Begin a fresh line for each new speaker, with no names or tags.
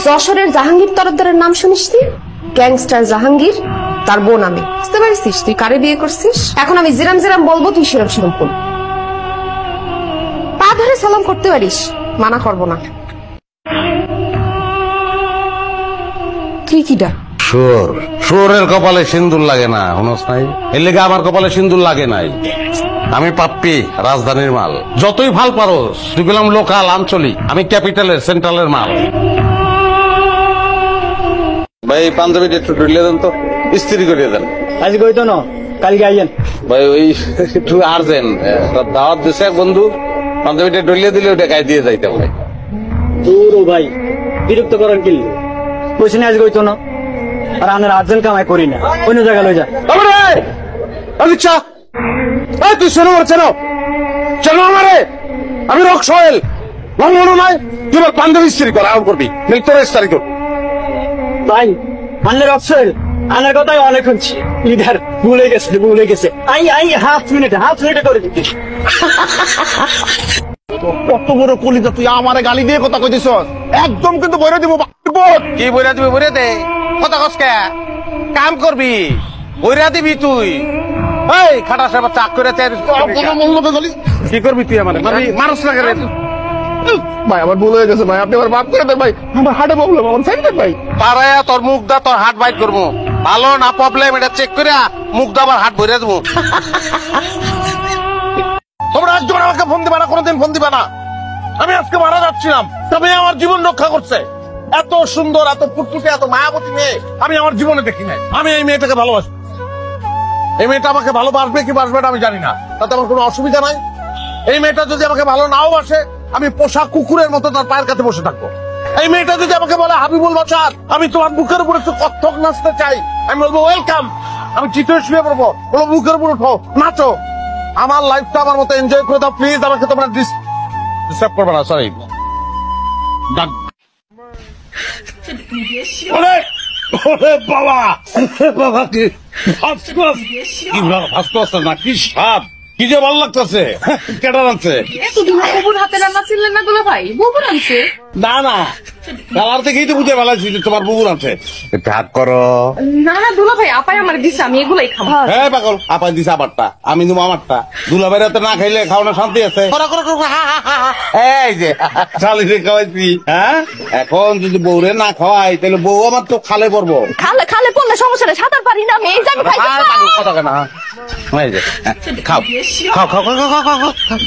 যশোরের জাহাঙ্গীর তরফদারের নাম শুনিস নি? গ্যাংস্টার জাহাঙ্গীর, তার বোন আমি। বুঝতে পারছিস তুই কারে বিয়ে করছিস? এখন আমি জিরাম জিরাম বলবো, তুই সেরম সেরম বল। পা ধরে সালাম করতে পারিস, মানা করবো না। তুই কিডা?
শুয়োর। শুয়োরের কপালে সিন্দুর লাগে না, শুনস নাই? এর লেগে আমার কপালে সিন্দুর লাগে নাই। আমি পাপ্পি, রাজধানীর মাল। যতই ভাল পারোস, তুই গেলাম লোকাল, আঞ্চলিক। আমি ক্যাপিটালের, সেন্ট্রালের মাল। ভাই পাঞ্জাবিটা একটু ঢুলিয়ে দেন তো, ইস্ত্রি করিয়ে দেন।
আজ কইতো না, কালকে আইয়েন।
ভাই ওই একটু আর্জেন্ট, দাওয়াত দিছে এক বন্ধু, পাঞ্জাবিটা ঢুলিয়ে দিলে ওটা গায়ে দিয়ে যাইতে ভাই।
দূর ভাই, বিরক্ত করেন কি? কইছেন আজ কইতো না, আর আমরা আর্জেন্ট কামাই করি না, অন্য জায়গায় লই যা।
আচ্ছা তুই শোনো চেনো চেনো আমারে, আমি রক সোহেল। মনে নাই তুই আমার পাঞ্জাবি ইস্ত্রি কর, আউট করবি তোর ইস্তারি কর।
ভাই আনলে অপশন আনার কথাই অনেক শুনছি, লিডার ভুলে গেছে। আই হাফ মিনিটে করে দিচ্ছি।
কত বড় কলিজা, তুই আমারে গালি দিয়ে কথা কইতেছ? একদম কিন্তু বইরা দিব।
কি বইরা দিবি? বইরা দে, কথা কসকে কাম করবি, বইরা দিবি তুই। এই খাটা সাহেব চাক করে কি করবি তুই? আমার মানুষ লাগে রে
ভাই, আমার ভুল হয়ে গেছে ভাই, আপনি আমার মাফ করে দেন ভাই। আমার হার্টে প্রবলেম, আমার সাইড ভাই।
পারায়া তোর মুখ দা, তোর হাট বাইট করবো। ভালো না প্রবলেম, এটা চেক করে মুখ দা আবার হাট ভরে দেবো। তোমরা একজন আমাকে ফোন দিবা না, কোনোদিন ফোন দিবা না। আমি আজকে মারা যাচ্ছিলাম, তবে আমার জীবন রক্ষা করছে। এত সুন্দর, এত ফুটফুটে, এত মায়াবতী মেয়ে আমি আমার জীবনে দেখি নাই। আমি এই মেয়েটাকে ভালোবাসি। এই মেয়েটা আমাকে ভালোবাসবে কি বাসবে না আমি জানি না, তাতে আমার কোনো অসুবিধা নাই। এই মেয়েটা যদি আমাকে ভালো নাও বাসে, আমি পোষা কুকুরের মতো তার পায়ের কাছে বসে থাকবো। এই মেয়েটা যদি আমাকে বলে হাবিবুল বাসার, আমি তোমার বুকের উপর একটু কত্থক নাচতে চাই, আমি বলবো ওয়েলকাম। আমি চিতয়ে শুয়ে পড়বো, বলবো বুকের উপর উঠো, নাচো। আমার লাইফটা আমার মতো এনজয় করে দাও প্লিজ। আমাকে তোমরা ডিস্টার্ব করবে না, সরি। বাবা বাবা, কি ভাস্কর না, কি স্বাদ, কি যে ভালো লাগতেছে। কেটা রাখছে? না না, কালার থেকেই তো বুঝে ভালো তোমার বুবুর আছে। ভাগ করো
না না দুলা ভাই, আপাই আমার দিছে, আমি এগুলাই খাবো।
হ্যাঁ পাগল, আপাই দিছে আমারটা, আমি দেবো আমারটা। দুলা বাইরে তো না খাইলে খাওয়ানো শান্তি আছে। এই যে শালিরে খাওয়াইছি, হ্যাঁ এখন যদি বউরে না খাওয়াই তাহলে বউ আমার তো খালে পড়বো।
খালে পড়লে সমস্যা নেই, সাঁতার পারি না আমি, এই যে আমি
কথা কেনা। এই যে খাও খাও খাও খাও খাও খাও খাও।